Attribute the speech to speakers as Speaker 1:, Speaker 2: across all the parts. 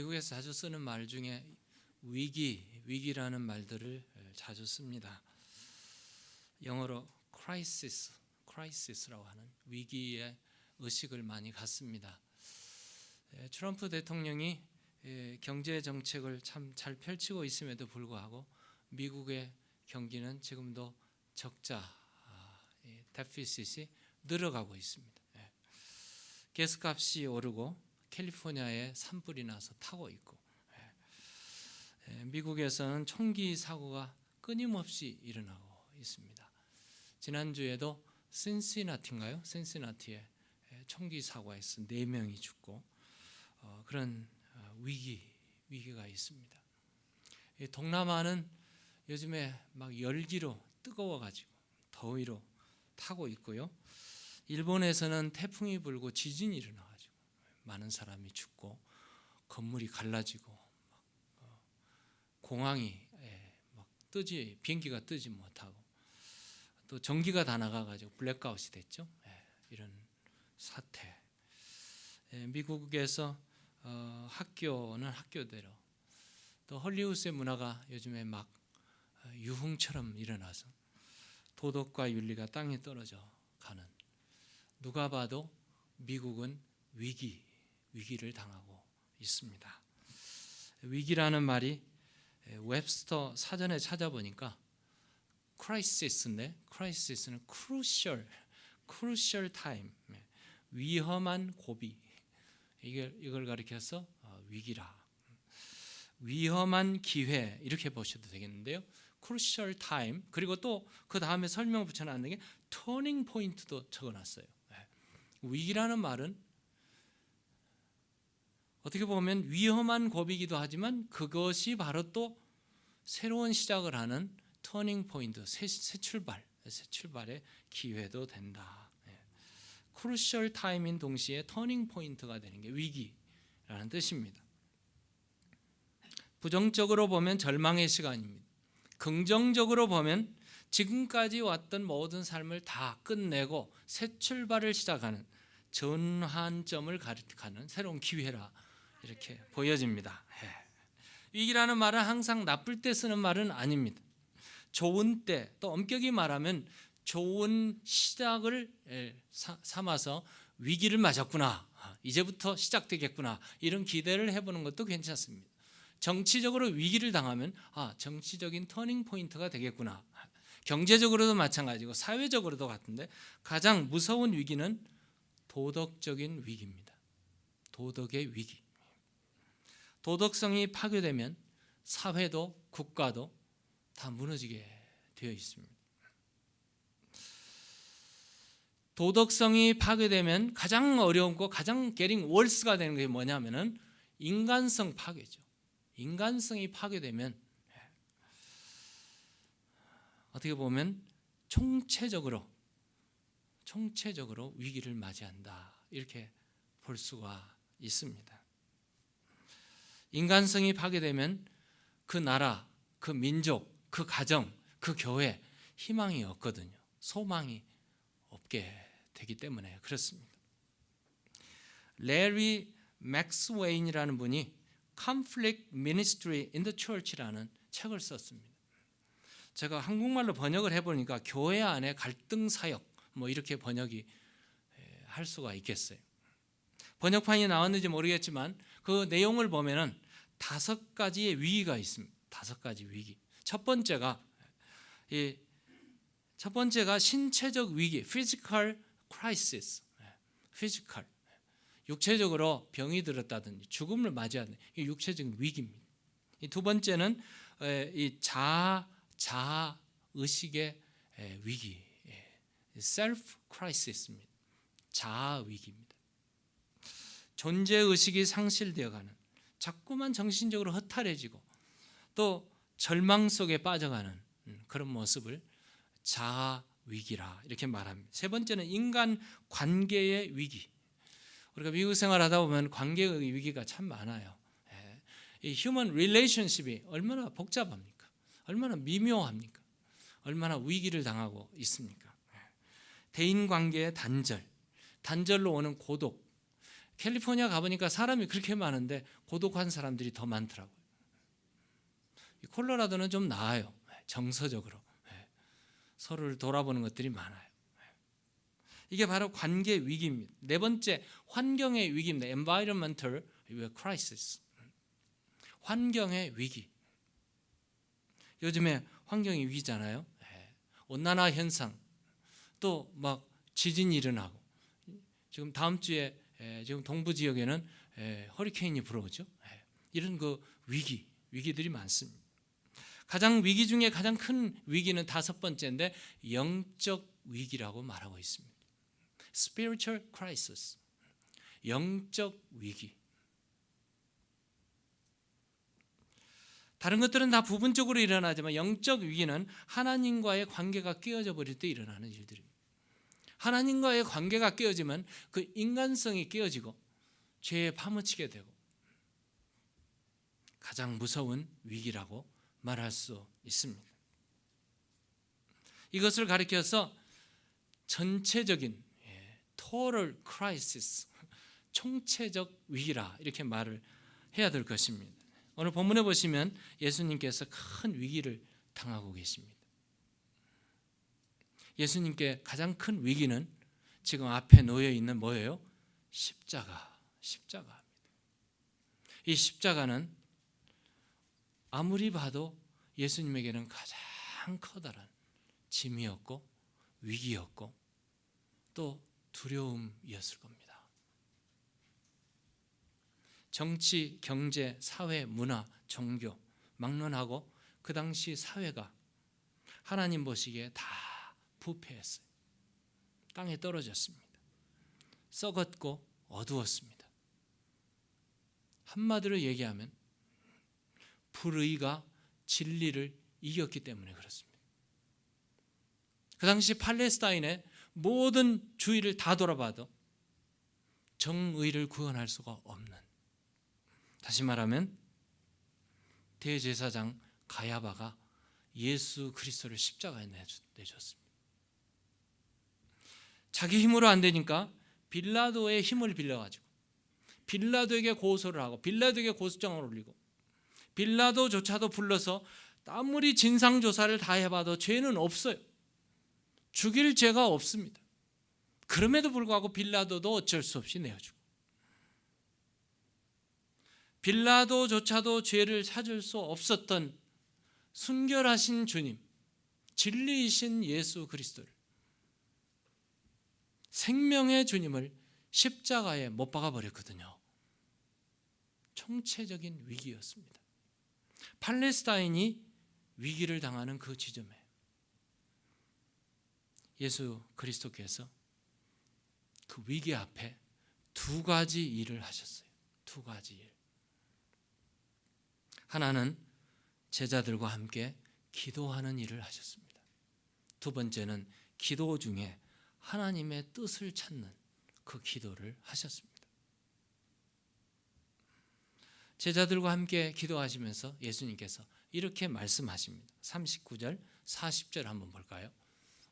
Speaker 1: 미국에서 자주 쓰는 말 중에 위기라는 말들을 자주 씁니다. 영어로 crisis라고 하는 위기의 의식을 많이 갖습니다. 트럼프 대통령이 경제 정책을 참 잘 펼치고 있음에도 불구하고 미국의 경기는 지금도 적자, 데피시트이 늘어가고 있습니다. 가스값이 오르고 캘리포니아에 산불이 나서 타고 있고, 미국에서는 총기 사고가 끊임없이 일어나고 있습니다. 지난주에도 신시나티에 총기 사고에서 4명이 죽고 그런 위기가 있습니다. 동남아는 요즘에 막 열기로 뜨거워가지고 더위로 타고 있고요. 일본에서는 태풍이 불고 지진이 일어나가지고 많은 사람이 죽고 건물이 갈라지고 공항이 막 비행기가 뜨지 못하고 또 전기가 다 나가가지고 블랙아웃이 됐죠. 이런 사태. 미국에서 학교는 학교대로 또 헐리우드의 문화가 요즘에 막 유흥처럼 일어나서 도덕과 윤리가 땅에 떨어져 가는, 누가 봐도 미국은 위기를 당하고 있습니다. 위기라는 말이 웹스터 사전에 찾아보니까 크라이시스인데, 크라이시스는 crucial time, 위험한 고비, 이걸 가리켜서 위기라, 위험한 기회 이렇게 보셔도 되겠는데요. crucial time, 그리고 또 그 다음에 설명 붙여놨는 게 turning point도 적어놨어요. 위기라는 말은 어떻게 보면 위험한 고비이기도 하지만 그것이 바로 또 새로운 시작을 하는 터닝 포인트, 새 출발의 기회도 된다. 크루셜 타임인 동시에 터닝 포인트가 되는 게 위기라는 뜻입니다. 부정적으로 보면 절망의 시간입니다. 긍정적으로 보면 지금까지 왔던 모든 삶을 다 끝내고 새 출발을 시작하는 전환점을 가리키는 새로운 기회라 이렇게 보여집니다. 위기라는 말은 항상 나쁠 때 쓰는 말은 아닙니다. 좋은 때, 또 엄격히 말하면 좋은 시작을 삼아서 위기를 맞았구나, 이제부터 시작되겠구나, 이런 기대를 해보는 것도 괜찮습니다. 정치적으로 위기를 당하면 정치적인 터닝 포인트가 되겠구나. 경제적으로도 마찬가지고 사회적으로도 같은데 가장 무서운 위기는 도덕적인 위기입니다. 도덕의 위기. 도덕성이 파괴되면 사회도 국가도 다 무너지게 되어 있습니다. 도덕성이 파괴되면 가장 어려운고 가장 getting worse가 되는 게 뭐냐면은 인간성 파괴죠. 인간성이 파괴되면 어떻게 보면 총체적으로 위기를 맞이한다, 이렇게 볼 수가 있습니다. 인간성이 파괴되면 그 나라, 그 민족, 그 가정, 그 교회 희망이 없거든요. 소망이 없게 되기 때문에 그렇습니다. 레리 맥스웨인이라는 분이 Conflict Ministry in the Church라는 책을 썼습니다. 제가 한국말로 번역을 해보니까 교회 안에 갈등 사역 이렇게 번역이 할 수가 있겠어요. 번역판이 나왔는지 모르겠지만 그 내용을 보면은 5가지의 위기가 있습니다. 5가지 위기. 첫 번째가 신체적 위기, physical crisis. physical. 육체적으로 병이 들었다든지 죽음을 맞이하는 이 육체적인 위기입니다. 두 번째는 이 자아 의식의 위기, self crisis입니다. 자아 위기입니다. 존재 의식이 상실되어가는, 자꾸만 정신적으로 허탈해지고 또 절망 속에 빠져가는 그런 모습을 자아 위기라 이렇게 말합니다. 세 번째는 인간 관계의 위기. 우리가 미국 생활하다 보면 관계의 위기가 참 많아요. 이 휴먼 릴레이션십이 얼마나 복잡합니까? 얼마나 미묘합니까? 얼마나 위기를 당하고 있습니까? 대인 관계의 단절로 오는 고독, 캘리포니아 가보니까 사람이 그렇게 많은데 고독한 사람들이 더 많더라고요. 콜로라도는 좀 나아요. 정서적으로 서로를 돌아보는 것들이 많아요. 이게 바로 관계 위기입니다. 네 번째, 환경의 위기입니다. Environmental crisis. 환경의 위기. 요즘에 환경이 위기잖아요. 온난화 현상, 또 막 지진이 일어나고, 지금 다음 주에 지금 동부 지역에는 허리케인이 불어오죠. 이런 그 위기들이 많습니다. 가장 위기 중에 가장 큰 위기는 다섯 번째인데 영적 위기라고 말하고 있습니다. Spiritual crisis. 영적 위기. 다른 것들은 다 부분적으로 일어나지만 영적 위기는 하나님과의 관계가 깨어져 버릴 때 일어나는 일들입니다. 하나님과의 관계가 깨어지면 그 인간성이 깨어지고 죄에 파묻히게 되고 가장 무서운 위기라고 말할 수 있습니다. 이것을 가리켜서 전체적인 total crisis, 총체적 위기라 이렇게 말을 해야 될 것입니다. 오늘 본문에 보시면 예수님께서 큰 위기를 당하고 계십니다. 예수님께 가장 큰 위기는 지금 앞에 놓여 있는 뭐예요? 십자가입니다. 이 십자가는 아무리 봐도 예수님에게는 가장 커다란 짐이었고 위기였고 또 두려움이었을 겁니다. 정치, 경제, 사회, 문화, 종교 막론하고 그 당시 사회가 하나님 보시기에 다 부패했어요. 땅에 떨어졌습니다. 썩었고 어두웠습니다. 한마디로 얘기하면 불의가 진리를 이겼기 때문에 그렇습니다. 그 당시 팔레스타인의 모든 주위를 다 돌아봐도 정의를 구현할 수가 없는, 다시 말하면 대제사장 가야바가 예수 그리스도를 십자가에 내줬습니다. 자기 힘으로 안 되니까 빌라도의 힘을 빌려가지고 빌라도에게 고소를 하고 빌라도에게 고소장을 올리고 빌라도조차도 불러서 아무리 진상조사를 다 해봐도 죄는 없어요. 죽일 죄가 없습니다. 그럼에도 불구하고 빌라도도 어쩔 수 없이 내어주고 빌라도조차도 죄를 찾을 수 없었던 순결하신 주님, 진리이신 예수 그리스도를, 생명의 주님을 십자가에 못 박아 버렸거든요. 총체적인 위기였습니다. 팔레스타인이 위기를 당하는 그 지점에 예수 그리스도께서 그 위기 앞에 두 가지 일을 하셨어요. 두 가지 일. 하나는 제자들과 함께 기도하는 일을 하셨습니다. 두 번째는 기도 중에 하나님의 뜻을 찾는 그 기도를 하셨습니다. 제자들과 함께 기도하시면서 예수님께서 이렇게 말씀하십니다. 39절, 40절 한번 볼까요?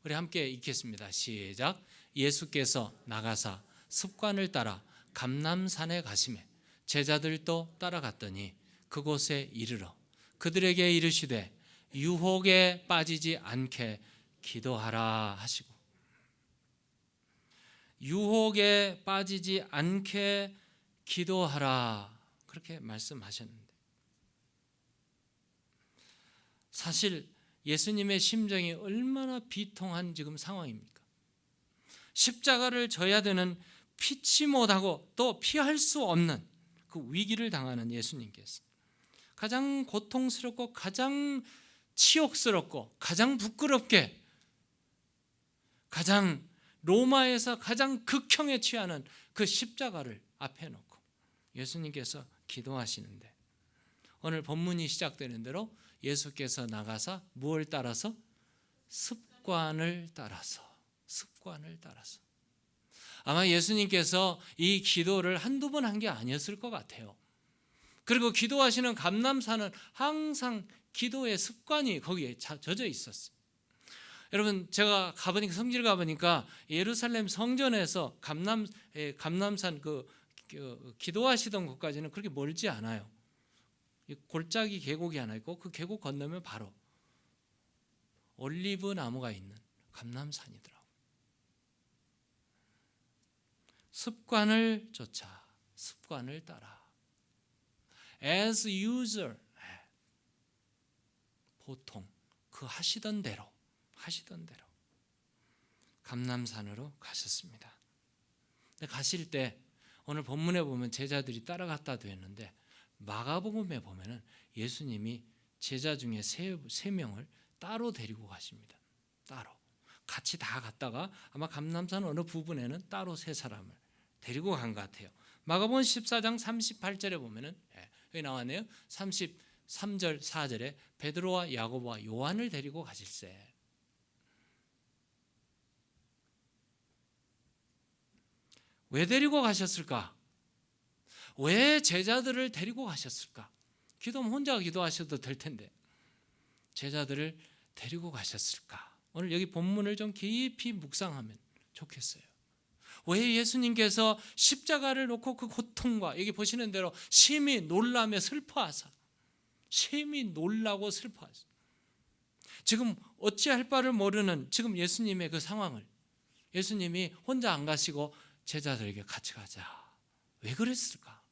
Speaker 1: 우리 함께 읽겠습니다. 시작. 예수께서 나가사 습관을 따라 감람산에 가시매 제자들도 따라갔더니 그곳에 이르러 그들에게 이르시되 유혹에 빠지지 않게 기도하라 하시고, 유혹에 빠지지 않게 기도하라 그렇게 말씀하셨는데, 사실 예수님의 심정이 얼마나 비통한 지금 상황입니까? 십자가를 져야 되는 피치 못하고 또 피할 수 없는 그 위기를 당하는 예수님께서 가장 고통스럽고 가장 치욕스럽고 가장 부끄럽게 가장 로마에서 가장 극형에 취하는 그 십자가를 앞에 놓고 예수님께서 기도하시는데, 오늘 본문이 시작되는 대로 예수께서 나가사 무엇을 따라서? 습관을 따라서. 아마 예수님께서 이 기도를 한두 번 한 게 아니었을 것 같아요. 그리고 기도하시는 감람산은 항상 기도의 습관이 거기에 젖어 있었어요. 여러분, 제가 성지를 가보니까 예루살렘 성전에서 감람산 그 기도하시던 곳까지는 그렇게 멀지 않아요. 골짜기 계곡이 하나 있고 그 계곡 건너면 바로 올리브 나무가 있는 감람산이더라고요. 습관을 쫓아 습관을 따라 as usual, 보통 그 하시던 대로 감람산으로 가셨습니다. 가실 때 오늘 본문에 보면 제자들이 따라갔다도 했는데 마가복음에 보면은 예수님이 제자 중에 세 명을 따로 데리고 가십니다. 따로 같이 다 갔다가 아마 감람산 어느 부분에는 따로 세 사람을 데리고 간 것 같아요. 마가복음 14장 38절에 보면은 여기 나왔네요. 33절 4절에 베드로와 야고보와 요한을 데리고 가실세. 왜 데리고 가셨을까? 왜 제자들을 데리고 가셨을까? 기도하면 혼자 기도하셔도 될 텐데 제자들을 데리고 가셨을까? 오늘 여기 본문을 좀 깊이 묵상하면 좋겠어요. 왜 예수님께서 십자가를 놓고 그 고통과 여기 보시는 대로 심히 놀라며 슬퍼하사 심히 놀라고 슬퍼하사 지금 어찌할 바를 모르는 지금 예수님의 그 상황을 예수님이 혼자 안 가시고 제자들에게 같이 가자. 왜 그랬을까?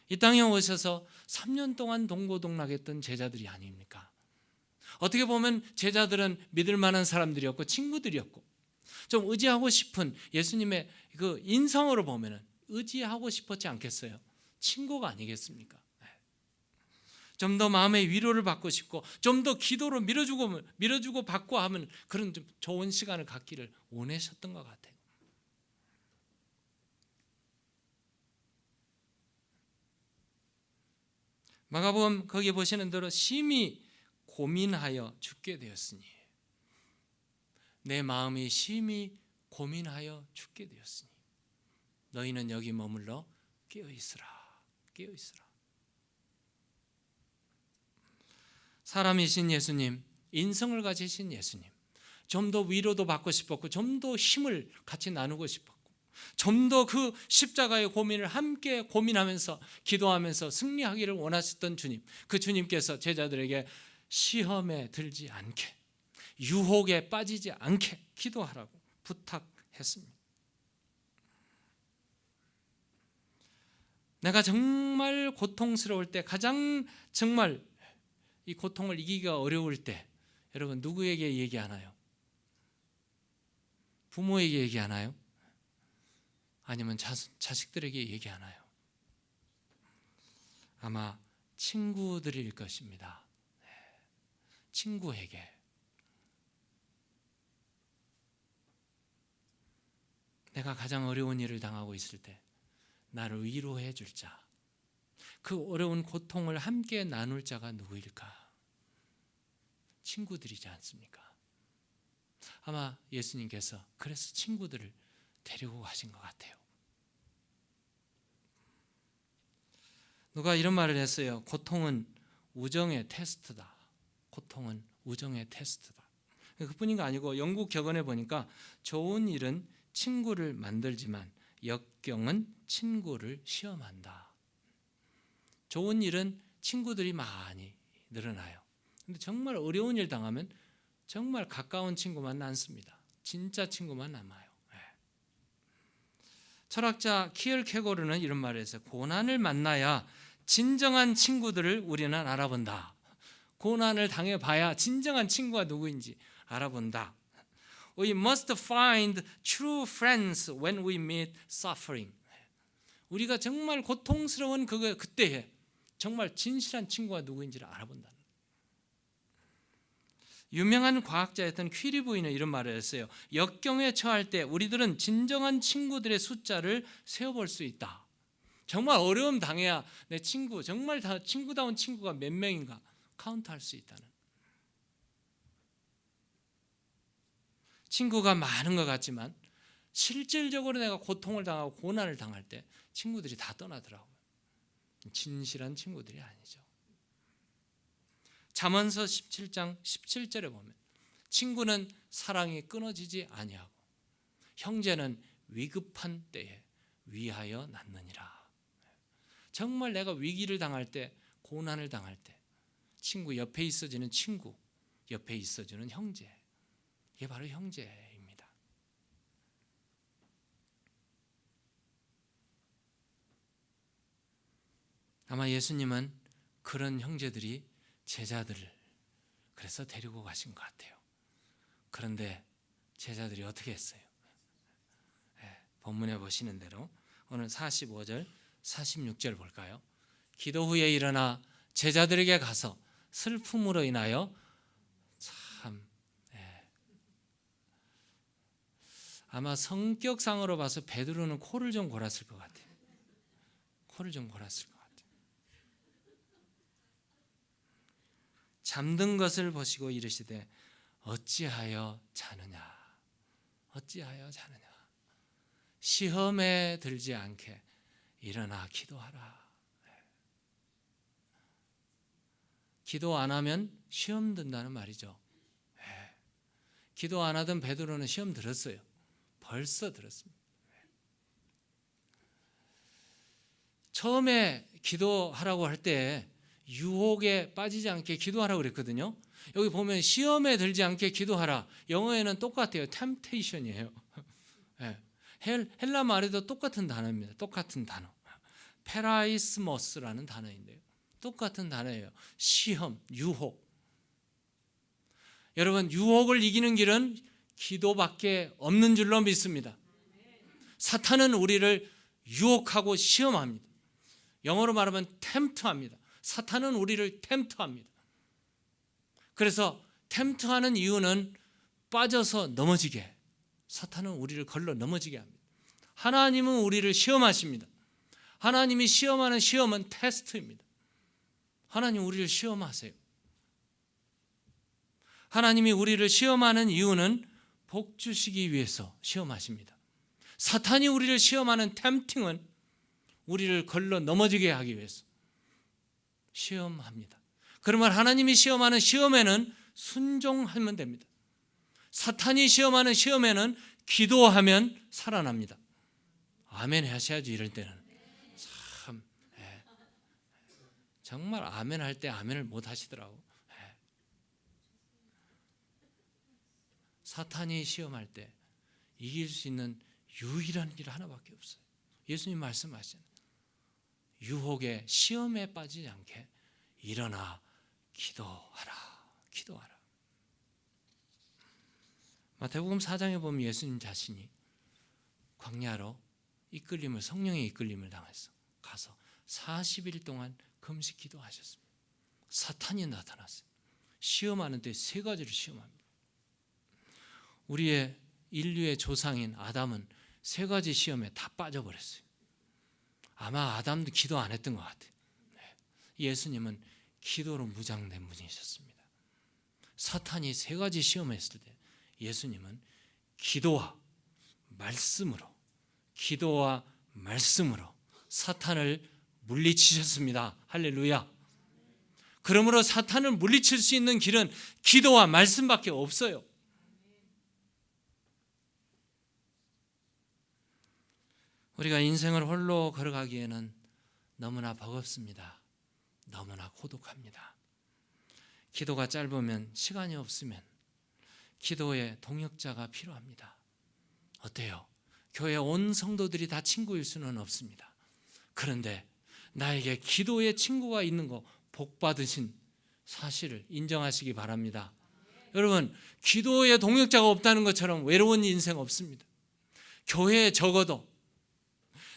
Speaker 1: 이 땅에 오셔서 3년 동안 동고동락했던 제자들이 아닙니까? 어떻게 보면 제자들은 믿을 만한 사람들이었고 친구들이었고 좀 의지하고 싶은 예수님의 그 인성으로 보면은 의지하고 싶었지 않겠어요? 친구가 아니겠습니까? 좀 더 마음의 위로를 받고 싶고 좀 더 기도로 밀어주고 받고 하면 그런 좀 좋은 시간을 갖기를 원하셨던 것 같아요. 마가복음 거기 보시는 대로 심히 고민하여 죽게 되었으니 내 마음이 심히 고민하여 죽게 되었으니 너희는 여기 머물러 깨어있으라. 사람이신 예수님, 인성을 가지신 예수님, 좀 더 위로도 받고 싶었고 좀 더 힘을 같이 나누고 싶었고 좀 더 그 십자가의 고민을 함께 고민하면서 기도하면서 승리하기를 원하셨던 주님, 그 주님께서 제자들에게 시험에 들지 않게 유혹에 빠지지 않게 기도하라고 부탁했습니다. 내가 정말 고통스러울 때 가장 정말 이 고통을 이기기가 어려울 때 여러분 누구에게 얘기하나요? 부모에게 얘기하나요? 아니면 자식들에게 얘기하나요? 아마 친구들일 것입니다. 친구에게. 내가 가장 어려운 일을 당하고 있을 때 나를 위로해 줄 자, 그 어려운 고통을 함께 나눌 자가 누구일까? 친구들이지 않습니까? 아마 예수님께서 그래서 친구들을 데리고 가신 것 같아요. 누가 이런 말을 했어요. 고통은 우정의 테스트다. 고통은 우정의 테스트다. 그뿐인가 아니고 영국 격언에 보니까 좋은 일은 친구를 만들지만 역경은 친구를 시험한다. 좋은 일은 친구들이 많이 늘어나요. 근데 정말 어려운 일 당하면 정말 가까운 친구만 남습니다. 진짜 친구만 남아요. 철학자 키얼케고르는 이런 말을 했어요. 고난을 만나야 진정한 친구들을 우리는 알아본다. 고난을 당해봐야 진정한 친구가 누구인지 알아본다. We must find true friends when we meet suffering. 우리가 정말 고통스러운 그때에 정말 진실한 친구가 누구인지를 알아본다. 유명한 과학자였던 퀴리 부인은 이런 말을 했어요. 역경에 처할 때 우리들은 진정한 친구들의 숫자를 세어볼 수 있다. 정말 어려움 당해야 내 친구, 정말 다 친구다운 친구가 몇 명인가 카운트할 수 있다는. 친구가 많은 것 같지만 실질적으로 내가 고통을 당하고 고난을 당할 때 친구들이 다 떠나더라고요. 진실한 친구들이 아니죠. 잠언서 17장 17절에 보면 친구는 사랑이 끊어지지 아니하고 형제는 위급한 때에 위하여 낳느니라. 정말 내가 위기를 당할 때, 고난을 당할 때 친구 옆에 있어주는 친구, 옆에 있어주는 형제, 이게 바로 형제입니다. 아마 예수님은 그런 형제들이 제자들을 그래서 데리고 가신 것 같아요. 그런데 제자들이 어떻게 했어요? 본문에 보시는 대로 오늘 45절 46절 볼까요? 기도 후에 일어나 제자들에게 가서 슬픔으로 인하여 참 아마 성격상으로 봐서 베드로는 코를 좀 골았을 것 같아요. 코를 좀 골았을 것 같아요. 잠든 것을 보시고 이르시되 어찌하여 자느냐, 어찌하여 자느냐, 시험에 들지 않게 일어나 기도하라. 기도 안 하면 시험 든다는 말이죠. 기도 안 하던 베드로는 시험 들었어요. 벌써 들었습니다. 처음에 기도하라고 할 때 유혹에 빠지지 않게 기도하라고 그랬거든요. 여기 보면 시험에 들지 않게 기도하라. 영어에는 똑같아요. temptation이에요. 헬라 말에도 똑같은 단어입니다. 똑같은 단어. 페라이스모스라는 단어인데요. 똑같은 단어예요. 시험, 유혹. 여러분, 유혹을 이기는 길은 기도밖에 없는 줄로 믿습니다. 사탄은 우리를 유혹하고 시험합니다. 영어로 말하면 템트합니다. 사탄은 우리를 템트합니다. 그래서 템트하는 이유는 빠져서 넘어지게, 사탄은 우리를 걸러 넘어지게 합니다. 하나님은 우리를 시험하십니다. 하나님이 시험하는 시험은 테스트입니다. 하나님 우리를 시험하세요. 하나님이 우리를 시험하는 이유는 복 주시기 위해서 시험하십니다. 사탄이 우리를 시험하는 템팅은 우리를 걸러 넘어지게 하기 위해서 시험합니다. 그러면 하나님이 시험하는 시험에는 순종하면 됩니다. 사탄이 시험하는 시험에는 기도하면 살아납니다. 아멘 하셔야지. 이럴 때는 참 정말 아멘 할 때 아멘을 못 하시더라고. 사탄이 시험할 때 이길 수 있는 유일한 길 하나밖에 없어요. 예수님 말씀하시잖아요. 유혹에 시험에 빠지지 않게 일어나 기도하라. 기도하라. 마태복음 4장에 보면 예수님 자신이 광야로 이끌림을, 성령의 이끌림을 당해서 가서 40일 동안 금식 기도하셨습니다. 사탄이 나타났어요. 시험하는 데 세 가지를 시험합니다. 우리의 인류의 조상인 아담은 세 가지 시험에 다 빠져버렸어요. 아마 아담도 기도 안 했던 것 같아요. 예수님은 기도로 무장된 분이셨습니다. 사탄이 세 가지 시험했을 때 예수님은 기도와 말씀으로 사탄을 물리치셨습니다. 할렐루야. 그러므로 사탄을 물리칠 수 있는 길은 기도와 말씀밖에 없어요. 우리가 인생을 홀로 걸어가기에는 너무나 버겁습니다. 너무나 고독합니다. 기도가 짧으면, 시간이 없으면 기도의 동역자가 필요합니다. 어때요? 교회 온 성도들이 다 친구일 수는 없습니다. 그런데 나에게 기도의 친구가 있는 거 복 받으신 사실을 인정하시기 바랍니다. 여러분, 기도의 동역자가 없다는 것처럼 외로운 인생 없습니다. 교회에 적어도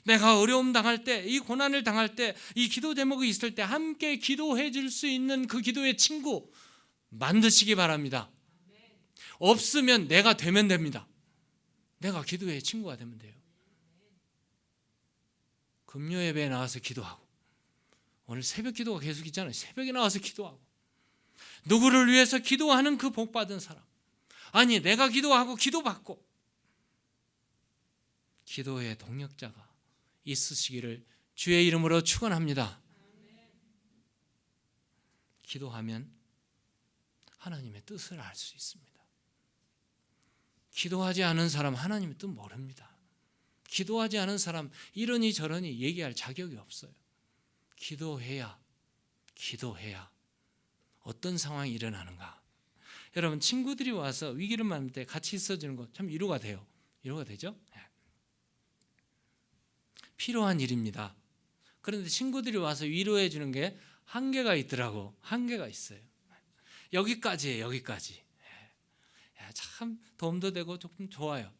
Speaker 1: 내가 어려움 당할 때, 이 고난을 당할 때, 이 기도 제목이 있을 때 함께 기도해 줄 수 있는 그 기도의 친구 만드시기 바랍니다. 없으면 내가 되면 됩니다. 내가 기도의 친구가 되면 돼요. 금요 예배에 나와서 기도하고, 오늘 새벽 기도가 계속 있잖아요. 새벽에 나와서 기도하고, 누구를 위해서 기도하는 그 복 받은 사람, 아니 내가 기도하고 기도받고 기도의 동력자가 있으시기를 주의 이름으로 축원합니다. 기도하면 하나님의 뜻을 알 수 있습니다. 기도하지 않은 사람 하나님의 뜻 모릅니다. 기도하지 않은 사람 이러니 저러니 얘기할 자격이 없어요. 기도해야 어떤 상황이 일어나는가. 여러분, 친구들이 와서 위기를 만날 때 같이 있어주는 거 참 위로가 돼요. 위로가 되죠? 필요한 일입니다. 그런데 친구들이 와서 위로해 주는 게 한계가 있더라고. 한계가 있어요. 여기까지예요. 여기까지. 참 도움도 되고 조금 좋아요.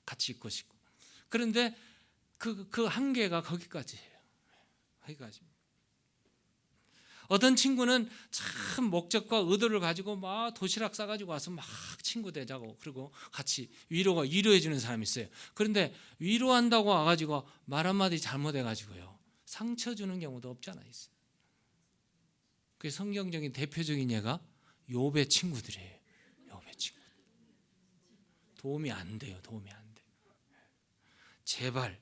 Speaker 1: 같이 있고 싶고. 그런데 그 한계가 거기까지예요. 거기까지입니다. 어떤 친구는 참 목적과 의도를 가지고 막 도시락 싸가지고 와서 막 친구 되자고 그리고 같이 위로해 주는 사람이 있어요. 그런데 위로한다고 와가지고 말 한마디 잘못해가지고요 상처 주는 경우도 없지 않아 있어요. 그 성경적인 대표적인 예가 욥의 친구들이에요. 욥의 친구. 도움이 안 돼요. 제발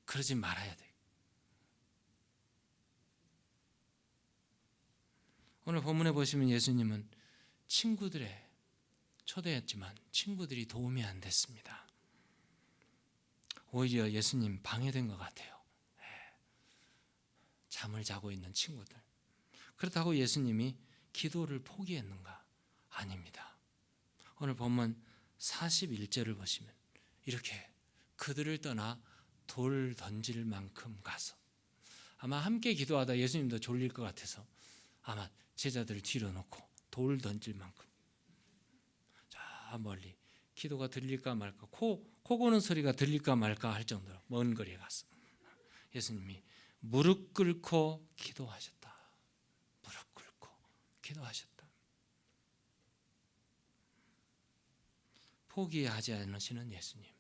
Speaker 1: 그러지 말아야 돼요. 오늘 본문에 보시면 예수님은 친구들의 초대했지만 친구들이 도움이 안 됐습니다. 오히려 예수님 방해된 것 같아요. 잠을 자고 있는 친구들. 그렇다고 예수님이 기도를 포기했는가? 아닙니다. 오늘 본문 41절을 보시면 이렇게 그들을 떠나 돌 던질 만큼 가서, 아마 함께 기도하다 예수님도 졸릴 것 같아서 아마 제자들을 뒤로 놓고 돌 던질 만큼 저 멀리 기도가 들릴까 말까, 코 고는 소리가 들릴까 말까 할 정도로 먼 거리에 갔어. 예수님이 무릎 꿇고 기도하셨다. 무릎 꿇고 기도하셨다. 포기하지 않으시는 예수님.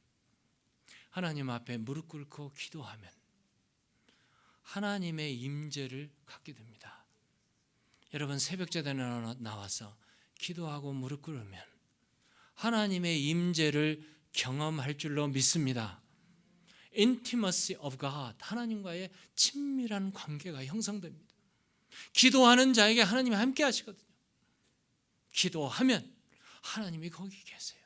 Speaker 1: 하나님 앞에 무릎 꿇고 기도하면 하나님의 임재를 갖게 됩니다. 여러분, 새벽제단에 나와서 기도하고 무릎 꿇으면 하나님의 임재를 경험할 줄로 믿습니다. Intimacy of God, 하나님과의 친밀한 관계가 형성됩니다. 기도하는 자에게 하나님이 함께 하시거든요. 기도하면 하나님이 거기 계세요.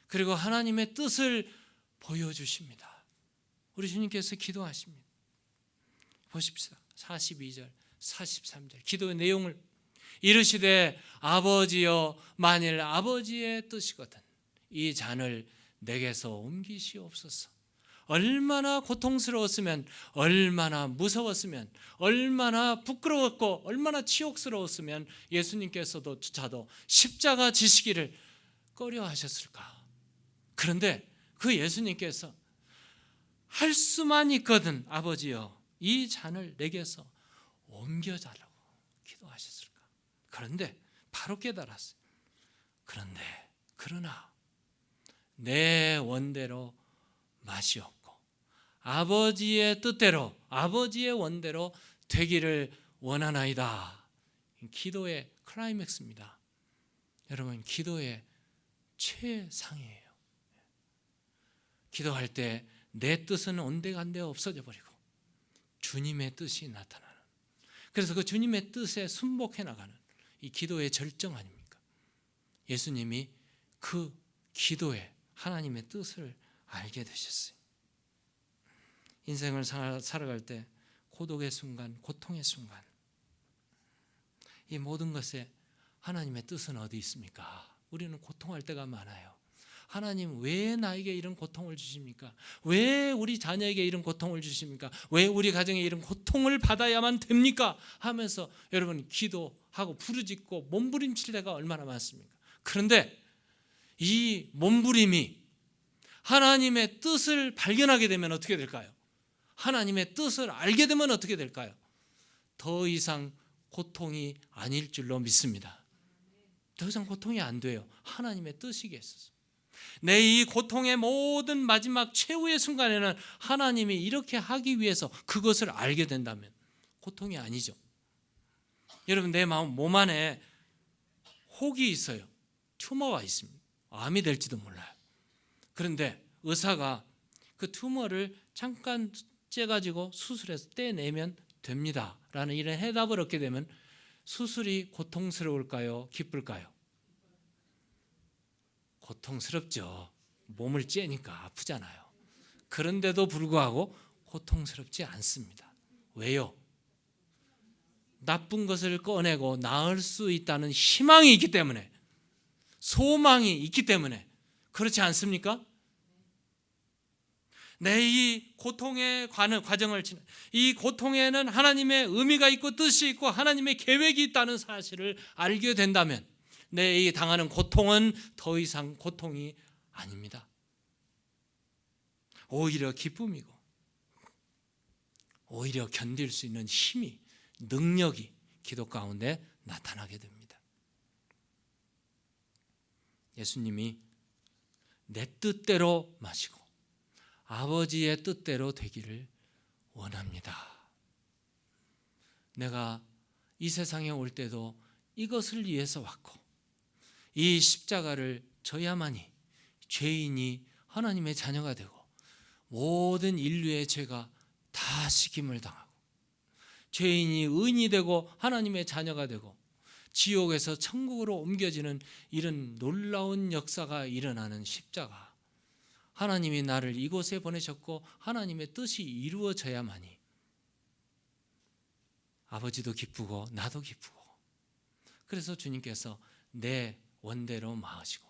Speaker 1: 그리고 하나님의 뜻을 보여주십니다. 우리 주님께서 기도하십니다. 보십시다. 42절, 43절 기도의 내용을 이르시되 아버지여, 만일 아버지의 뜻이거든 이 잔을 내게서 옮기시옵소서. 얼마나 고통스러웠으면, 얼마나 무서웠으면, 얼마나 부끄러웠고 얼마나 치욕스러웠으면 예수님께서도 주차도 십자가 지시기를 꺼려하셨을까. 그런데 그 예수님께서 할 수만 있거든 아버지여 이 잔을 내게서 옮겨달라고 기도하셨을까. 그런데 바로 깨달았어요. 그러나 내 원대로 맛이 없고 아버지의 뜻대로, 아버지의 원대로 되기를 원하나이다. 기도의 클라이맥스입니다. 여러분, 기도의 최상이에요. 기도할 때 내 뜻은 온데간데 없어져 버리고 주님의 뜻이 나타나는, 그래서 그 주님의 뜻에 순복해 나가는 이 기도의 절정 아닙니까? 예수님이 그 기도에 하나님의 뜻을 알게 되셨어요. 인생을 살아갈 때 고독의 순간, 고통의 순간, 이 모든 것에 하나님의 뜻은 어디 있습니까? 우리는 고통할 때가 많아요. 하나님 왜 나에게 이런 고통을 주십니까? 왜 우리 자녀에게 이런 고통을 주십니까? 왜 우리 가정에 이런 고통을 받아야만 됩니까? 하면서 여러분 기도하고 부르짖고 몸부림칠 때가 얼마나 많습니까? 그런데 이 몸부림이 하나님의 뜻을 발견하게 되면 어떻게 될까요? 하나님의 뜻을 알게 되면 어떻게 될까요? 더 이상 고통이 아닐 줄로 믿습니다. 더 이상 고통이 안 돼요. 하나님의 뜻이겠어요. 내 이 고통의 모든 마지막 최후의 순간에는 하나님이 이렇게 하기 위해서 그것을 알게 된다면 고통이 아니죠. 여러분, 내 몸 안에 혹이 있어요. 튜머가 있습니다. 암이 될지도 몰라요. 그런데 의사가 그 튜머를 잠깐 째가지고 수술해서 떼내면 됩니다 라는 이런 해답을 얻게 되면 수술이 고통스러울까요? 기쁠까요? 고통스럽죠. 몸을 째니까 아프잖아요. 그런데도 불구하고 고통스럽지 않습니다. 왜요? 나쁜 것을 꺼내고 나을 수 있다는 희망이 있기 때문에, 소망이 있기 때문에. 그렇지 않습니까? 내 이 고통의 과정을 지나, 이 고통에는 하나님의 의미가 있고 뜻이 있고 하나님의 계획이 있다는 사실을 알게 된다면 내 이 당하는 고통은 더 이상 고통이 아닙니다. 오히려 기쁨이고, 오히려 견딜 수 있는 힘이, 능력이 기도 가운데 나타나게 됩니다. 예수님이 내 뜻대로 마시고 아버지의 뜻대로 되기를 원합니다. 내가 이 세상에 올 때도 이것을 위해서 왔고, 이 십자가를 져야만이 죄인이 하나님의 자녀가 되고 모든 인류의 죄가 다 씻김을 당하고 죄인이 의인이 되고 하나님의 자녀가 되고 지옥에서 천국으로 옮겨지는 이런 놀라운 역사가 일어나는 십자가, 하나님이 나를 이곳에 보내셨고 하나님의 뜻이 이루어져야만이 아버지도 기쁘고 나도 기쁘고, 그래서 주님께서 내 원대로 마으시고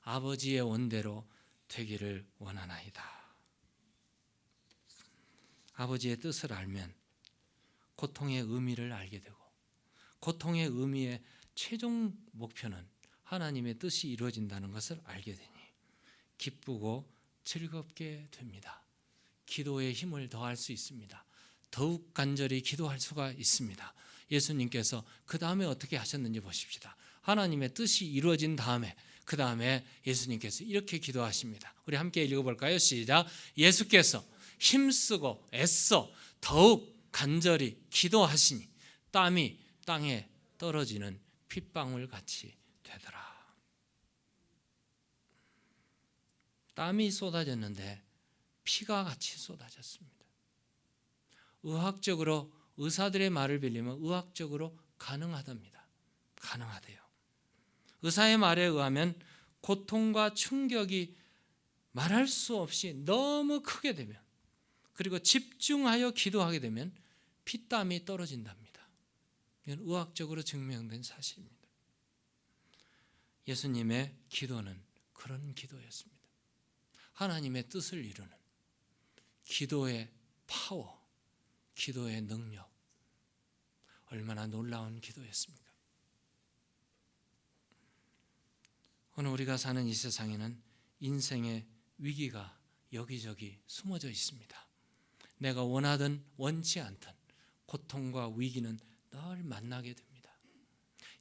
Speaker 1: 아버지의 원대로 되기를 원하나이다. 아버지의 뜻을 알면 고통의 의미를 알게 되고, 고통의 의미의 최종 목표는 하나님의 뜻이 이루어진다는 것을 알게 되니 기쁘고 즐겁게 됩니다. 기도의 힘을 더할 수 있습니다. 더욱 간절히 기도할 수가 있습니다. 예수님께서 그 다음에 어떻게 하셨는지 보십시다. 하나님의 뜻이 이루어진 다음에, 그 다음에 예수님께서 이렇게 기도하십니다. 우리 함께 읽어볼까요? 시작. 예수께서 힘쓰고 애써 더욱 간절히 기도하시니 땀이 땅에 떨어지는 핏방울 같이 되더라. 땀이 쏟아졌는데 피가 같이 쏟아졌습니다. 의학적으로, 의사들의 말을 빌리면 의학적으로 가능하답니다. 가능하대요. 의사의 말에 의하면 고통과 충격이 말할 수 없이 너무 크게 되면, 그리고 집중하여 기도하게 되면 피땀이 떨어진답니다. 이건 의학적으로 증명된 사실입니다. 예수님의 기도는 그런 기도였습니다. 하나님의 뜻을 이루는 기도의 파워, 기도의 능력, 얼마나 놀라운 기도였습니까? 오늘 우리가 사는 이 세상에는 인생의 위기가 여기저기 숨어져 있습니다. 내가 원하든 원치 않든 고통과 위기는 늘 만나게 됩니다.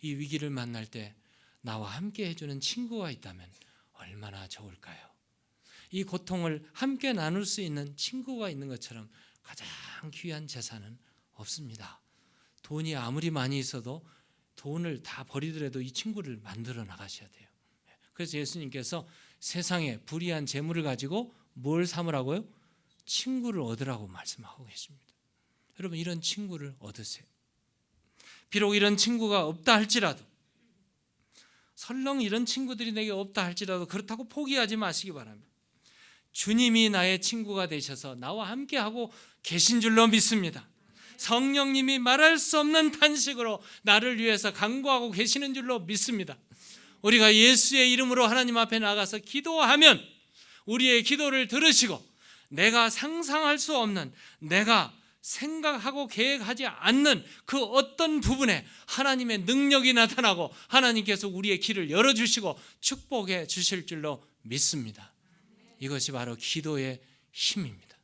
Speaker 1: 이 위기를 만날 때 나와 함께 해주는 친구가 있다면 얼마나 좋을까요? 이 고통을 함께 나눌 수 있는 친구가 있는 것처럼 가장 귀한 재산은 없습니다. 돈이 아무리 많이 있어도 돈을 다 버리더라도 이 친구를 만들어 나가셔야 돼요. 그래서 예수님께서 세상에 불의한 재물을 가지고 뭘 삼으라고요? 친구를 얻으라고 말씀하고 계십니다. 여러분, 이런 친구를 얻으세요. 비록 이런 친구가 없다 할지라도, 설령 이런 친구들이 내게 없다 할지라도 그렇다고 포기하지 마시기 바랍니다. 주님이 나의 친구가 되셔서 나와 함께하고 계신 줄로 믿습니다. 성령님이 말할 수 없는 탄식으로 나를 위해서 간구하고 계시는 줄로 믿습니다. 우리가 예수의 이름으로 하나님 앞에 나가서 기도하면 우리의 기도를 들으시고 내가 상상할 수 없는, 내가 생각하고 계획하지 않는 그 어떤 부분에 하나님의 능력이 나타나고 하나님께서 우리의 길을 열어주시고 축복해 주실 줄로 믿습니다. 이것이 바로 기도의 힘입니다.